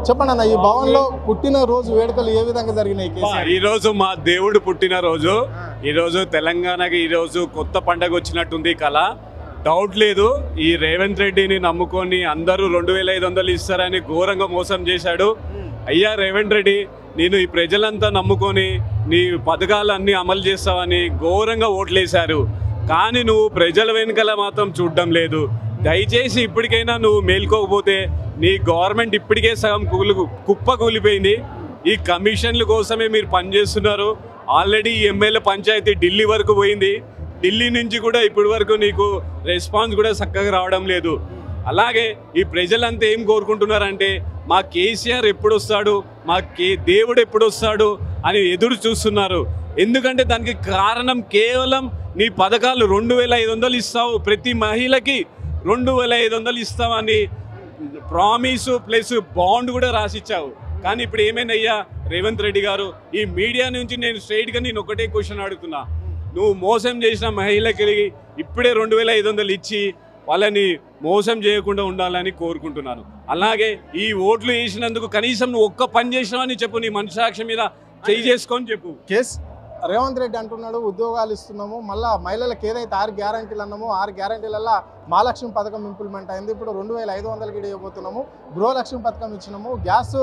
చెప్పండి అన్న, ఈ భవన్లో పుట్టిన రోజు వేడుకలు ఏ విధంగా జరిగినాయి? ఈ రోజు మా దేవుడు పుట్టిన రోజు. ఈ రోజు తెలంగాణకి ఈ రోజు కొత్త పండగ వచ్చినట్టుంది. కళ డౌట్ లేదు. ఈ రేవంత్ రెడ్డిని నమ్ముకొని అందరూ 2500 ఇస్తారని ఘోరంగా మోసం చేశాడు. అయ్యా రేవంత్ రెడ్డి, నేను ఈ ప్రజలంతా నమ్ముకొని నీ పథకాలన్నీ అమలు చేస్తావని ఘోరంగా ఓట్లేశారు. కానీ నువ్వు ప్రజల వెనుకల మాత్రం చూడడం లేదు. దయచేసి ఇప్పటికైనా నువ్వు మేల్కోకపోతే నీ గవర్నమెంట్ ఇప్పటికే సగం కుప్ప కూలిపోయింది. ఈ కమిషన్ల కోసమే మీరు పనిచేస్తున్నారు. ఆల్రెడీ ఎమ్మెల్యే పంచాయతీ ఢిల్లీ వరకు పోయింది. ఢిల్లీ నుంచి కూడా ఇప్పటి వరకు నీకు రెస్పాన్స్ కూడా చక్కగా రావడం లేదు. అలాగే ఈ ప్రజలంతా ఏం కోరుకుంటున్నారంటే మా కేసీఆర్ ఎప్పుడు వస్తాడు, మా దేవుడు ఎప్పుడు వస్తాడు అని ఎదురు చూస్తున్నారు. ఎందుకంటే దానికి కారణం కేవలం నీ పథకాలు 2500 ఇస్తావు, ప్రతి మహిళకి 2500 ఇస్తావని ప్రామిసు ప్లస్ బాండ్ కూడా రాసిచ్చావు. కానీ ఇప్పుడు ఏమైందయ్యా రేవంత్ రెడ్డి గారు, ఈ మీడియా నుంచి నేను స్ట్రైట్గా నేను ఒకటే క్వశ్చన్ అడుగుతున్నా. నువ్వు మోసం చేసిన మహిళకి ఇప్పుడే 2500 ఇచ్చి వాళ్ళని మోసం చేయకుండా ఉండాలని కోరుకుంటున్నాను. అలాగే ఈ ఓట్లు వేసినందుకు కనీసం నువ్వు ఒక్క పని చేసినావని చెప్పు, నీ మనసాక్షి మీద చేయి చేసుకొని చెప్పు. రేవంత్ రెడ్డి అంటున్నాడు ఉద్యోగాలు ఇస్తున్నాము, మళ్ళీ మహిళలకు ఏదైతే 6 గ్యారంటీలు అన్నామో 6 గ్యారంటీలలో మహాలక్ష్మి పథకం ఇంప్లిమెంట్ అయింది. ఇప్పుడు 2500 గిడ ఇవ్వబోతున్నాము, గృహలక్ష్మి పథకం ఇచ్చినాము, గ్యాస్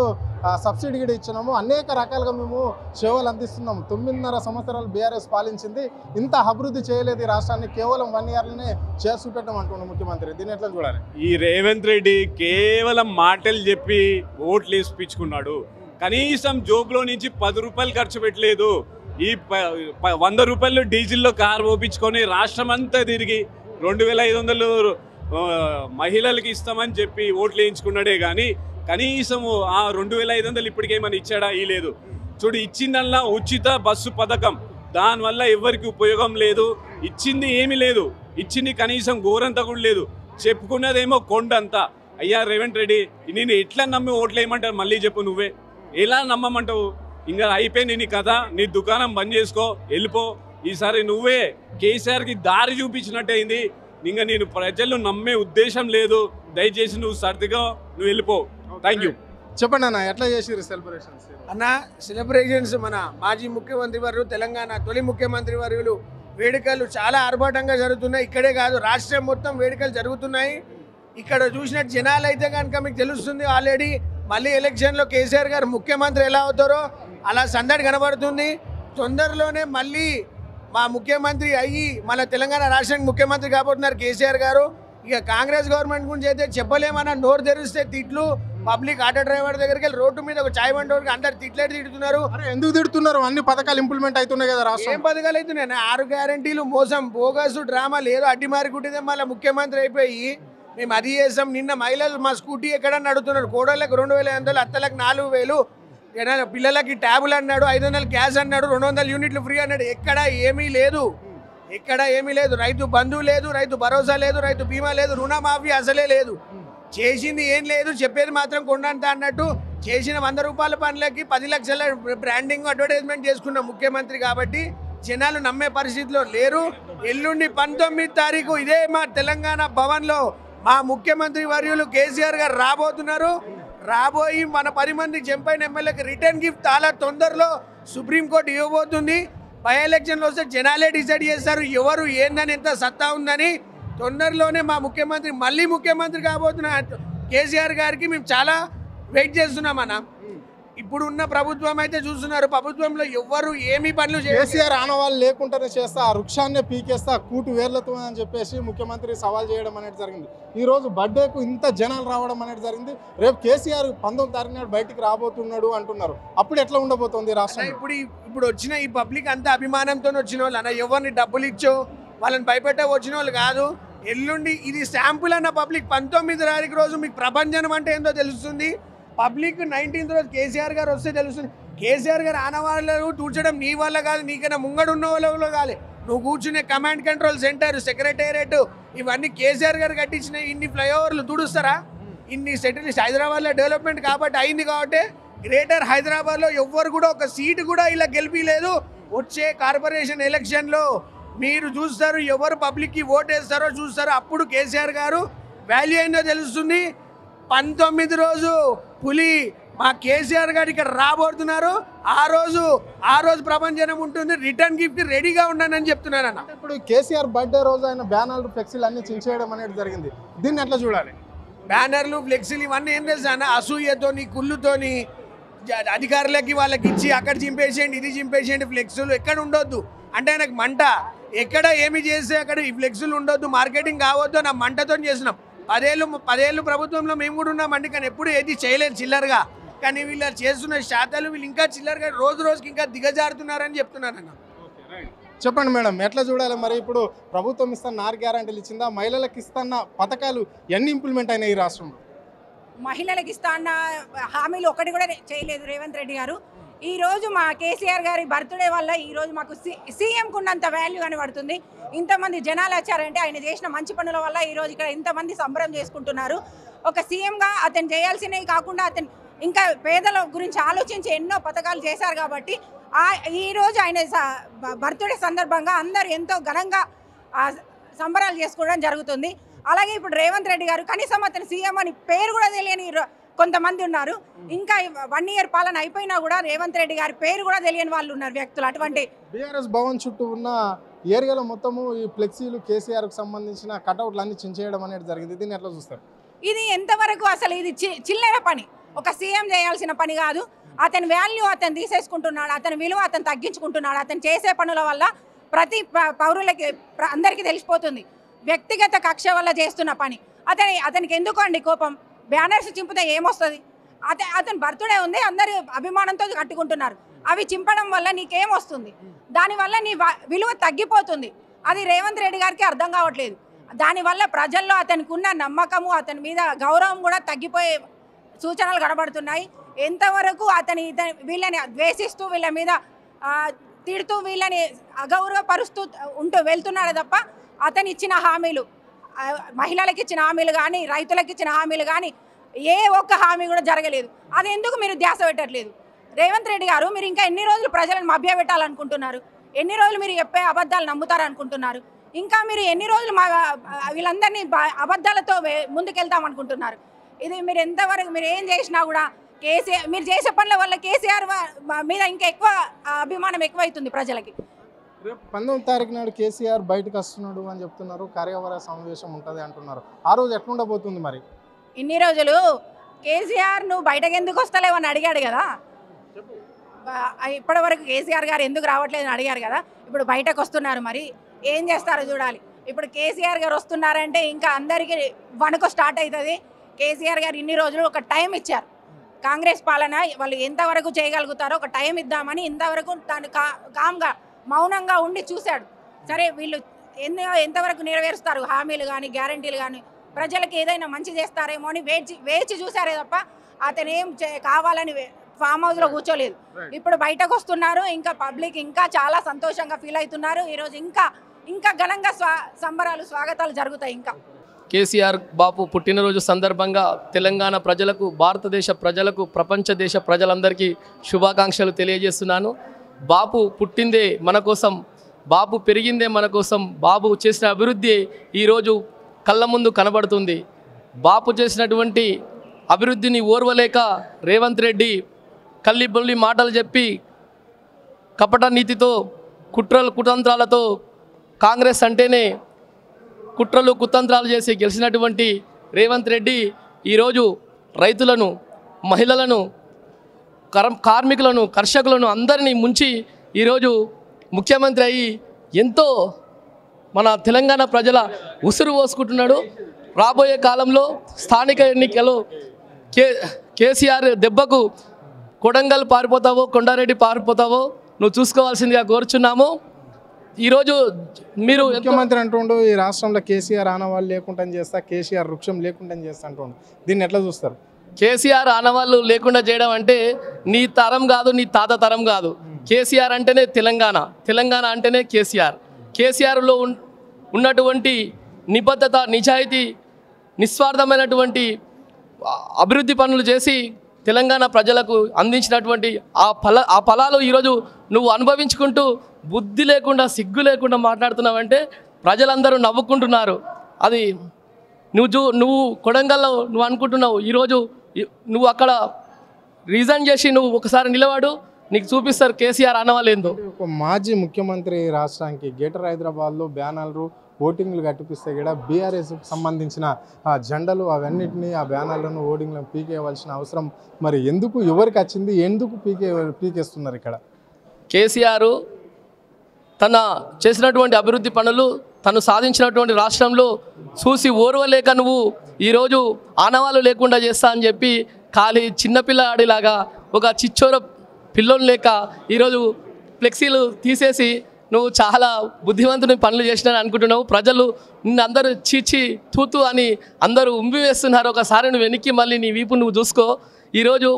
సబ్సిడీ గిడ ఇచ్చినాము, అనేక రకాలుగా మేము సేవలు అందిస్తున్నాము. 9.5 సంవత్సరాలు బీఆర్ఎస్ పాలించింది, ఇంత అభివృద్ధి చేయలేదు ఈ రాష్ట్రాన్ని, కేవలం 1 ఇయర్లోనే చేసి పెట్టమంటున్నాడు ముఖ్యమంత్రి. దీన్ని ఎట్లా చూడాలి? ఈ రేవంత్ రెడ్డి కేవలం మాటలు చెప్పి ఓట్లు వేసిపించుకున్నాడు. కనీసం జోబులో నుంచి 10 రూపాయలు ఖర్చు పెట్టలేదు. ఈ 100 రూపాయలు డీజిల్లో కారు పోపించుకొని రాష్ట్రం అంతా తిరిగి 2500 మహిళలకి ఇస్తామని చెప్పి ఓట్లు వేయించుకున్నాడే కానీ కనీసము ఆ 2500 ఇప్పటికేమని ఇచ్చాడా? ఈ లేదు. చూడు, ఇచ్చిందల్లా ఉచిత బస్సు పథకం, దానివల్ల ఎవరికి ఉపయోగం లేదు. ఇచ్చింది ఏమీ లేదు, ఇచ్చింది కనీసం గోరంతా కూడా లేదు, చెప్పుకున్నదేమో కొండంతా. అయ్యా రేవంత్ రెడ్డి, నేను ఎట్లా నమ్మి ఓట్లు వేయమంటారు? మళ్ళీ చెప్పు, నువ్వే ఎలా నమ్మమంటావు? ఇంకా అయిపోయింది నీ కథ, నీ దుకాణం బంద్ చేసుకో, వెళ్ళిపో. ఈసారి నువ్వే కేసీఆర్కి దారి చూపించినట్టయింది. ఇంకా నేను ప్రజలు నమ్మే ఉద్దేశం లేదు. దయచేసి నువ్వు సర్దిగా నువ్వు వెళ్ళిపో. Thank you. చెప్పండి అన్న, ఎట్లా చేసిరు సెలబ్రేషన్స్? అన్న సెలబ్రేషన్స్ మన మాజీ ముఖ్యమంత్రి వర్యులు, తెలంగాణ తొలి ముఖ్యమంత్రి వర్యులు వేడుకలు చాలా ఆర్భాటంగా జరుగుతున్నాయి. ఇక్కడే కాదు, రాష్ట్రం మొత్తం వేడుకలు జరుగుతున్నాయి. ఇక్కడ చూసినట్టు జనాలు అయితే కనుక మీకు తెలుస్తుంది. ఆల్రెడీ మళ్ళీ ఎలక్షన్లో కేసీఆర్ గారు ముఖ్యమంత్రి ఎలా అవుతారో అలా సందడి కనబడుతుంది. తొందరలోనే మళ్ళీ మా ముఖ్యమంత్రి అయ్యి మన తెలంగాణ రాష్ట్రానికి ముఖ్యమంత్రి కాబోతున్నారు కేసీఆర్ గారు. ఇక కాంగ్రెస్ గవర్నమెంట్ గురించి అయితే చెప్పలేమన్నా, నోరు తెరిస్తే తిట్లు. పబ్లిక్ ఆటో డ్రైవర్ దగ్గరికి వెళ్ళి రోడ్డు మీద ఒక చాయ్ బండి వరకు అందరు తిట్లే తిడుతున్నారు. ఎందుకు తిడుతున్నారు? అన్ని పథకాలు ఇంప్లిమెంట్ అవుతున్నాయి కదా రాష్ట్రం. ఏం పథకాలు అవుతున్నాయి? 6 గ్యారంటీలు మోసం, బోగసు డ్రామా లేదు, అడ్డిమారి కుట్టిదే మళ్ళీ ముఖ్యమంత్రి అయిపోయి మేము అది చేసాం. నిన్న మహిళలు మా స్కూటీ ఎక్కడన్నా అడుగుతున్నారు. కోడళ్ళకి 2500, అత్తలకు 4000, పిల్లలకి ట్యాబులు అన్నాడు, 500 గ్యాస్ అన్నాడు, 200 యూనిట్లు ఫ్రీ అన్నాడు. ఎక్కడ ఏమీ లేదు, ఎక్కడ ఏమీ లేదు. రైతు బంధువు లేదు, రైతు భరోసా లేదు, రైతు బీమా లేదు, రుణమాఫీ అసలే లేదు. చేసింది ఏం లేదు, చెప్పేది మాత్రం కొండంత అన్నట్టు. చేసిన 100 రూపాయల పనులకి 10 లక్షల బ్రాండింగ్ అడ్వర్టైజ్మెంట్ చేసుకున్న ముఖ్యమంత్రి కాబట్టి జనాలు నమ్మే పరిస్థితిలో లేరు. ఎల్లుండి 19వ తారీఖు ఇదే మా తెలంగాణ భవన్లో మా ముఖ్యమంత్రి వర్యులు కేసీఆర్ గారు రాబోతున్నారు. రాబోయి మన 10 మంది చంపైన ఎమ్మెల్యేకి రిటర్న్ గిఫ్ట్ చాలా తొందరలో సుప్రీంకోర్టు ఇవ్వబోతుంది. బై ఎలక్షన్లో వస్తే జనాలే డిసైడ్ చేస్తారు ఎవరు ఏందని, ఎంత సత్తా ఉందని. తొందరలోనే మా ముఖ్యమంత్రి మళ్ళీ ముఖ్యమంత్రి కాబోతున్న కేసీఆర్ గారికి మేము చాలా వెయిట్ చేస్తున్నామన్నా. ఇప్పుడు ఉన్న ప్రభుత్వం అయితే చూస్తున్నారు, ప్రభుత్వంలో ఎవ్వరు ఏమీ పనులు కేసీఆర్ ఆనవాళ్ళు లేకుండానే చేస్తా, ఆ వృక్షాన్నే పీకేస్తా, కూటు వేర్లతో అని చెప్పేసి ముఖ్యమంత్రి సవాల్ చేయడం అనేది జరిగింది. ఈ రోజు బర్త్డేకు ఇంత జనాలు రావడం అనేది జరిగింది. రేపు కేసీఆర్ 19వ తారీఖు నాడు బయటికి రాబోతున్నాడు అంటున్నారు. అప్పుడు ఎట్లా ఉండబోతుంది రాష్ట్రం? ఇప్పుడు వచ్చిన ఈ పబ్లిక్ అంతా అభిమానంతో వచ్చిన వాళ్ళు అన్న, ఎవరిని డబ్బులు ఇచ్చో వాళ్ళని భయపెట్ట వచ్చిన వాళ్ళు కాదు. ఎల్లుండి ఇది శాంపుల్ అన్న పబ్లిక్. 19వ తారీఖు రోజు మీకు ప్రపంచం అంటే ఏందో తెలుస్తుంది. పబ్లిక్ 19th రోజు కేసీఆర్ గారు వస్తే తెలుస్తుంది. కేసీఆర్ గారు ఆనవాళ్ళు తూర్చడం నీ వల్ల కాదు, నీకైనా ముంగడు ఉన్న వాళ్ళలో కాదు. నువ్వు కూర్చునే కమాండ్ కంట్రోల్ సెంటర్, సెక్రటేరియట్, ఇవన్నీ కేసీఆర్ గారు కట్టించిన ఇన్ని ఫ్లైఓవర్లు తుడుస్తారా? ఇన్ని సెటిల్స్ హైదరాబాద్లో డెవలప్మెంట్ కాబట్టి అయింది. కాబట్టి గ్రేటర్ హైదరాబాద్లో ఎవ్వరు కూడా ఒక సీటు కూడా ఇలా గెలిపిలేదు. వచ్చే కార్పొరేషన్ ఎలక్షన్లో మీరు చూస్తారు, ఎవరు పబ్లిక్కి ఓటేస్తారో చూస్తారో. అప్పుడు కేసీఆర్ గారు వాల్యూ ఏందో తెలుస్తుంది. 19 రోజు పులి మా కేసీఆర్ గారు ఇక్కడ రాబోతున్నారు. ఆ రోజు ప్రపంచం ఉంటుంది. రిటర్న్ గిఫ్ట్ రెడీగా ఉండండి అని చెప్తున్నాను అన్న. ఇప్పుడు కేసీఆర్ బర్త్డే రోజు ఆయన బ్యానర్లు ఫ్లెక్సీలు అన్ని చించేయడం అనేది జరిగింది. దీన్ని ఎట్లా చూడాలి? బ్యానర్లు ఫ్లెక్సీలు ఇవన్నీ ఏం తెలుసా అన్న, అసూయతోని కుళ్ళుతోని అధికారులకి వాళ్ళకి ఇచ్చి అక్కడ చింపేసేయండి, ఇది చింపేసేయండి, ఫ్లెక్సులు ఎక్కడ ఉండొద్దు అంటే ఆయనకు మంట. ఎక్కడ ఏమి చేస్తే అక్కడ ఈ ఫ్లెక్సులు ఉండొద్దు, మార్కెటింగ్ కావద్దు నా మంటతో చేసినాం. 10 ఏళ్ళు ప్రభుత్వంలో మేము కూడా ఉన్నామండి, కానీ ఎప్పుడు ఏది చేయలేదు చిల్లరగా. కానీ వీళ్ళు చేస్తున్న శాతాలు వీళ్ళు ఇంకా చిల్లరగా రోజుకి ఇంకా దిగజారుతున్నారని చెప్తున్నారన్న. చెప్పండి మేడం, ఎట్లా చూడాలి మరి? ఇప్పుడు ప్రభుత్వం ఇస్తున్న 6 గ్యారెంటీలు ఇచ్చిందా? మహిళలకు ఇస్తున్న పథకాలు ఎన్ని ఇంప్లిమెంట్ అయినాయి ఈ రాష్ట్రంలో? మహిళలకు ఇస్తా అన్న హామీలు ఒకటి కూడా చేయలేదు రేవంత్ రెడ్డి గారు. ఈరోజు మా కేసీఆర్ గారి బర్త్డే వల్ల ఈరోజు మాకు సీఎంకు ఉన్నంత వాల్యూ కనబడుతుంది. ఇంతమంది జనాలు వచ్చారంటే ఆయన చేసిన మంచి పనుల వల్ల ఈరోజు ఇక్కడ ఇంతమంది సంబరం చేసుకుంటున్నారు. ఒక సీఎంగా అతను చేయాల్సినవి కాకుండా అతను ఇంకా పేదల గురించి ఆలోచించి ఎన్నో పథకాలు చేశారు కాబట్టి ఈరోజు ఆయన బర్త్డే సందర్భంగా అందరూ ఎంతో ఘనంగా సంబరాలు చేసుకోవడం జరుగుతుంది. అలాగే ఇప్పుడు రేవంత్ రెడ్డి గారు కనీసం అతను సీఎం అని పేరు కూడా తెలియని కొంతమంది ఉన్నారు. ఇంకా 1 ఇయర్ పాలన అయిపోయినా కూడా రేవంత్ రెడ్డి గారి పేరు కూడా తెలియని వాళ్ళు ఉన్నారు వ్యక్తులు. అటువంటి బీఆర్ఎస్ భవన్ చుట్టూ ఉన్న ఏరియాలో మొత్తము ఈ ఫ్లెక్సీలు కేసీఆర్కి సంబంధించిన కటౌట్లు అన్ని చించేయడం అనేది జరిగింది. దీన్ని ఎట్లా చూస్తారు? ఇది ఎంతవరకు అసలు ఇది చిల్లర పని, ఒక సీఎం చేయాల్సిన పని కాదు. అతని వాల్యూ అతను తీసేసుకుంటున్నాడు, అతని విలువ అతను తగ్గించుకుంటున్నాడు. అతను చేసే పనుల వల్ల ప్రతి పౌరులకి అందరికీ తెలిసిపోతుంది వ్యక్తిగత కక్ష వల్ల చేస్తున్న పని. అతనికి ఎందుకు అండి కోపం? బ్యానర్స్ చింపితే ఏమొస్తుంది? అతని బర్త్డే ఉంది, అందరూ అభిమానంతో కట్టుకుంటున్నారు. అవి చింపడం వల్ల నీకేమొస్తుంది? దానివల్ల నీ విలువ తగ్గిపోతుంది. అది రేవంత్ రెడ్డి గారికి అర్థం కావట్లేదు. దానివల్ల ప్రజల్లో అతనికి ఉన్న నమ్మకము, అతని మీద గౌరవం కూడా తగ్గిపోయే సూచనలు కనబడుతున్నాయి. ఎంతవరకు వీళ్ళని ద్వేషిస్తూ వీళ్ళ మీద తిడుతూ వీళ్ళని అగౌరవపరుస్తూ వెళ్తున్నాడు తప్ప అతను ఇచ్చిన హామీలు, మహిళలకు ఇచ్చిన హామీలు కానీ రైతులకు ఇచ్చిన హామీలు కానీ ఏ ఒక్క హామీ కూడా జరగలేదు. అది ఎందుకు మీరు ధ్యాస పెట్టట్లేదు? రేవంత్ రెడ్డి గారు, మీరు ఇంకా ఎన్ని రోజులు ప్రజలను మభ్యపెట్టాలనుకుంటున్నారు? ఎన్ని రోజులు మీరు చెప్పే అబద్ధాలు నమ్ముతారనుకుంటున్నారు? ఇంకా మీరు ఎన్ని రోజులు వీళ్ళందరినీ అబద్ధాలతో ముందుకెళ్తామనుకుంటున్నారు? ఇది మీరు ఎంతవరకు మీరు ఏం చేసినా కూడా కేసీఆర్ మీరు చేసే పనుల వల్ల కేసీఆర్ మీద ఇంకా ఎక్కువ అభిమానం ఎక్కువైతుంది ప్రజలకి. 19వ తారీఖు నాడు కేసీఆర్ బయటకు వస్తున్నాడు అని చెప్తున్నారు. కార్యవర్గ సమావేశం ఉంటుంది అంటున్నారు. ఆ రోజు ఎట్లుండబోతుంది మరి? ఇన్ని రోజులు కేసీఆర్ నువ్వు బయటకు ఎందుకు వస్తలేవు అని అడిగాడు కదా. ఇప్పటి వరకు కేసీఆర్ గారు ఎందుకు రావట్లేదు అని అడిగారు కదా. ఇప్పుడు బయటకు వస్తున్నారు, మరి ఏం చేస్తారో చూడాలి. ఇప్పుడు కేసీఆర్ గారు వస్తున్నారంటే ఇంకా అందరికీ వణుకు స్టార్ట్ అవుతుంది. కేసీఆర్ గారు ఇన్ని రోజులు ఒక టైం ఇచ్చారు. కాంగ్రెస్ పాలన వాళ్ళు ఎంతవరకు చేయగలుగుతారో ఒక టైం ఇద్దామని ఇంతవరకు దాన్ని కామ్గా మౌనంగా ఉండి చూశాడు. సరే వీళ్ళు ఎంతవరకు నెరవేరుస్తారు హామీలు కానీ గ్యారంటీలు కానీ, ప్రజలకు ఏదైనా మంచి చేస్తారేమో అని వేచి చూశారే తప్ప అతను ఏం కావాలని ఫామ్ హౌస్లో కూర్చోలేదు. ఇప్పుడు బయటకు వస్తున్నారు. ఇంకా పబ్లిక్ ఇంకా చాలా సంతోషంగా ఫీల్ అవుతున్నారు. ఈరోజు ఇంకా ఘనంగా సంబరాలు స్వాగతాలు జరుగుతాయి. ఇంకా కేసీఆర్ బాపు పుట్టినరోజు సందర్భంగా తెలంగాణ ప్రజలకు, భారతదేశ ప్రజలకు, ప్రపంచ దేశ ప్రజలందరికీ శుభాకాంక్షలు తెలియజేస్తున్నాను. బాపు పుట్టిందే మన కోసం, బాపు పెరిగిందే మన కోసం, బాపు చేసిన అభివృద్ధి ఈరోజు కళ్ళ ముందు కనబడుతుంది. బాపు చేసినటువంటి అభివృద్ధిని ఓర్వలేక రేవంత్ రెడ్డి కల్లిబొల్లి మాటలు చెప్పి కపట నీతితో కుతంత్రాలతో కాంగ్రెస్ అంటేనే కుట్రలు కుతంత్రాలు చేసి గెలిచినటువంటి రేవంత్ రెడ్డి ఈరోజు రైతులను, మహిళలను, కార్మికులను, కర్షకులను అందరినీ ముంచి ఈరోజు ముఖ్యమంత్రి అయ్యి ఎంతో మన తెలంగాణ ప్రజల ఉసురు పోసుకుంటున్నాడు. రాబోయే కాలంలో స్థానిక ఎన్నికల్లో కేసీఆర్ దెబ్బకు కొడంగల్ పారిపోతావో, కొండారెడ్డి పారిపోతావో నువ్వు చూసుకోవాల్సిందిగా కోరుచున్నాము. ఈరోజు మీరు ముఖ్యమంత్రి అంటుండు ఈ రాష్ట్రంలో కేసీఆర్ ఆనవాళ్ళు లేకుండా చేస్తా, కేసీఆర్ వృక్షం లేకుండా చేస్తా అంటుండు. దీన్ని ఎట్లా చూస్తారు? కేసీఆర్ ఆనవాళ్ళు లేకుండా చేయడం అంటే నీ తరం కాదు, నీ తాత తరం కాదు. కేసీఆర్ అంటేనే తెలంగాణ, తెలంగాణ అంటేనే కేసీఆర్. కేసీఆర్లో ఉన్నటువంటి నిబద్ధత, నిజాయితీ, నిస్వార్థమైనటువంటి అభివృద్ధి పనులు చేసి తెలంగాణ ప్రజలకు అందించినటువంటి ఆ ఫలాలు ఈరోజు నువ్వు అనుభవించుకుంటూ బుద్ధి లేకుండా, సిగ్గు లేకుండా మాట్లాడుతున్నావంటే ప్రజలందరూ నవ్వుకుంటున్నారు. అది నువ్వు కొడంగల్లో నువ్వు అనుకుంటున్నావు. ఈరోజు నువ్వు అక్కడ రీజన్ చేసి నువ్వు ఒకసారి నిలబడు, నీకు చూపిస్తారు కేసీఆర్ అన్నవాళ్ళు ఏందో. ఒక మాజీ ముఖ్యమంత్రి రాష్ట్రానికి గ్రేటర్ హైదరాబాద్లో బ్యానర్లు ఓటింగ్లు కట్టిపిస్తే కూడా బీఆర్ఎస్కి సంబంధించిన ఆ జెండలు అవన్నిటినీ ఆ బ్యానర్లను ఓటింగ్లను పీకేయవలసిన అవసరం మరి ఎందుకు ఎవరికి వచ్చింది, ఎందుకు పీకేస్తున్నారు ఇక్కడ? కేసీఆర్ తన చేసినటువంటి అభివృద్ధి పనులు తను సాధించినటువంటి రాష్ట్రంలో చూసి ఓర్వలేక నువ్వు ఈరోజు ఆనవాళ్ళు లేకుండా చేస్తా అని చెప్పి ఖాళీ చిన్నపిల్లాడిలాగా ఒక చిచ్చోర పిల్లోని లేక ఈరోజు ఫ్లెక్సీలు తీసేసి నువ్వు చాలా బుద్ధివంతుని పనులు చేసినాని అనుకుంటున్నావు. ప్రజలు నిన్ను అందరూ చీచి తూతు అని అందరూ ఉంబి వేస్తున్నారు. ఒకసారి నువ్వు వెనక్కి మళ్ళీ నీ వీపు నువ్వు చూసుకో. ఈరోజు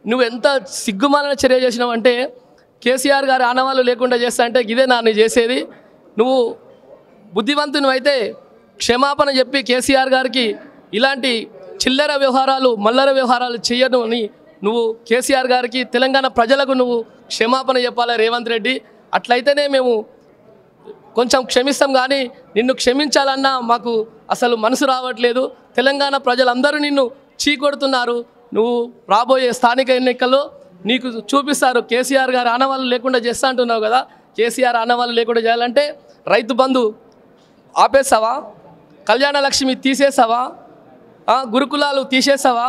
నువ్వు ఎంత సిగ్గుమాలిన చర్య చేసినావు అంటే కేసీఆర్ గారి ఆనవాళ్ళు లేకుండా చేస్తా అంటే ఇదే నాన్న చేసేది. నువ్వు బుద్ధివంతుని అయితే క్షమాపణ చెప్పి కేసీఆర్ గారికి ఇలాంటి చిల్లర వ్యవహారాలు మల్లర వ్యవహారాలు చేయను అని నువ్వు కేసీఆర్ గారికి తెలంగాణ ప్రజలకు నువ్వు క్షమాపణ చెప్పాలి రేవంత్ రెడ్డి. అట్లయితేనే మేము కొంచెం క్షమిస్తాం, కానీ నిన్ను క్షమించాలన్నా మాకు అసలు మనసు రావట్లేదు. తెలంగాణ ప్రజలందరూ నిన్ను చీకొడుతున్నారు. నువ్వు రాబోయే స్థానిక ఎన్నికల్లో నీకు చూపిస్తారు. కేసీఆర్ గారు ఆనవాళ్ళు లేకుండా చేస్తా అంటున్నావు కదా, కేసీఆర్ ఆనవాళ్ళు లేకుండా చేయాలంటే రైతు బంధు ఆపేస్తావా, కళ్యాణ లక్ష్మి తీసేస్తావా, గురుకులాలు తీసేస్తావా,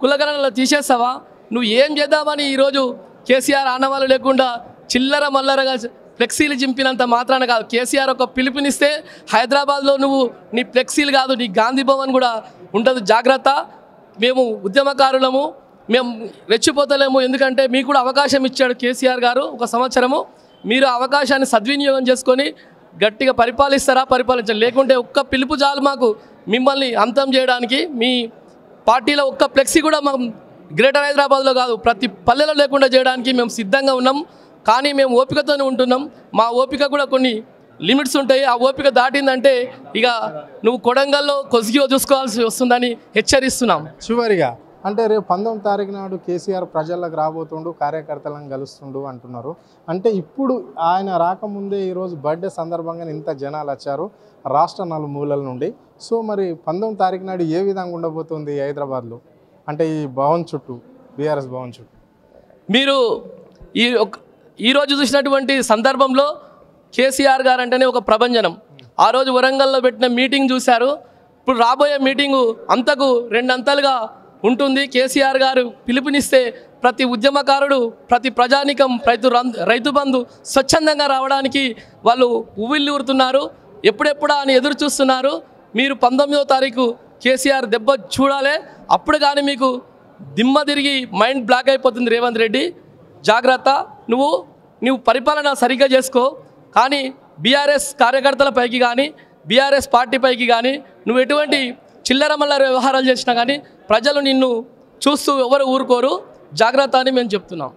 కులగణనలు తీసేస్తావా? నువ్వు ఏం చేద్దామని ఈరోజు కేసీఆర్ ఆనవాళ్ళు లేకుండా చిల్లర మల్లరగా ఫ్లెక్సీలు చింపినంత మాత్రాన కాదు. కేసీఆర్ ఒక పిలుపునిస్తే హైదరాబాద్లో నువ్వు నీ ఫ్లెక్సీలు కాదు నీ గాంధీ భవన్ కూడా ఉంటుంది. జాగ్రత్త. మేము ఉద్యమకారులము, మేము రెచ్చిపోతలేము. ఎందుకంటే మీకు కూడా అవకాశం ఇచ్చాడు కేసీఆర్ గారు 1 సంవత్సరము. మీరు అవకాశాన్ని సద్వినియోగం చేసుకొని గట్టిగా పరిపాలిస్తారా, పరిపాలించాలి. లేకుంటే ఒక్క పిలుపు చాలు మాకు మిమ్మల్ని అంతం చేయడానికి. మీ పార్టీలో ఒక్క ఫ్లెక్సీ కూడా మాకు గ్రేటర్ హైదరాబాద్లో కాదు ప్రతి పల్లెలో లేకుండా చేయడానికి మేము సిద్ధంగా ఉన్నాం. కానీ మేము ఓపికతోనే ఉంటున్నాం. మా ఓపిక కూడా కొన్ని లిమిట్స్ ఉంటాయి. ఆ ఓపిక దాటిందంటే ఇక నువ్వు కొడంగల్లో కొసిగియో చూసుకోవాల్సి వస్తుందని హెచ్చరిస్తున్నాం. చివరిగా అంటే రేపు 19వ తారీఖు నాడు కేసీఆర్ ప్రజలకు రాబోతుండు, కార్యకర్తలను కలుస్తుండు అంటున్నారు. అంటే ఇప్పుడు ఆయన రాకముందే ఈరోజు బర్త్డే సందర్భంగా ఇంత జనాలు వచ్చారు రాష్ట్ర నలుమూలల నుండి. సో మరి 19వ తారీఖు నాడు ఏ విధంగా ఉండబోతుంది హైదరాబాద్లో, అంటే ఈ భవన్ చుట్టూ, బీఆర్ఎస్ భవన్ చుట్టూ? మీరు ఈరోజు చూసినటువంటి సందర్భంలో కేసీఆర్ గారు అంటేనే ఒక ప్రభంజనం. ఆ రోజు వరంగల్లో పెట్టిన మీటింగ్ చూశారు. ఇప్పుడు రాబోయే మీటింగు అంతకు 2 అంతలుగా ఉంటుంది. కేసీఆర్ గారు పిలుపునిస్తే ప్రతి ఉద్యమకారుడు, ప్రతి ప్రజానికం, రైతు బంధు స్వచ్ఛందంగా రావడానికి వాళ్ళు ఉవ్విళ్ళూరుతున్నారు. ఎప్పుడెప్పుడా అని ఎదురు చూస్తున్నారు. మీరు 19వ తారీఖు కేసీఆర్ దెబ్బ చూడాలి. అప్పుడు కానీ మీకు దిమ్మ తిరిగి మైండ్ బ్లాక్ అయిపోతుంది రేవంత్ రెడ్డి. జాగ్రత్త. నువ్వు పరిపాలన సరిగ్గా చేసుకో. కానీ బీఆర్ఎస్ కార్యకర్తల పైకి కానీ బీఆర్ఎస్ పార్టీ పైకి కానీ నువ్వు ఎటువంటి చిల్లర మల్లర వ్యవహారాలు చేసినా కానీ ప్రజలు నిన్ను చూస్తూ ఎవరు ఊరుకోరు. జాగ్రత్త అని మేము చెప్తున్నాం.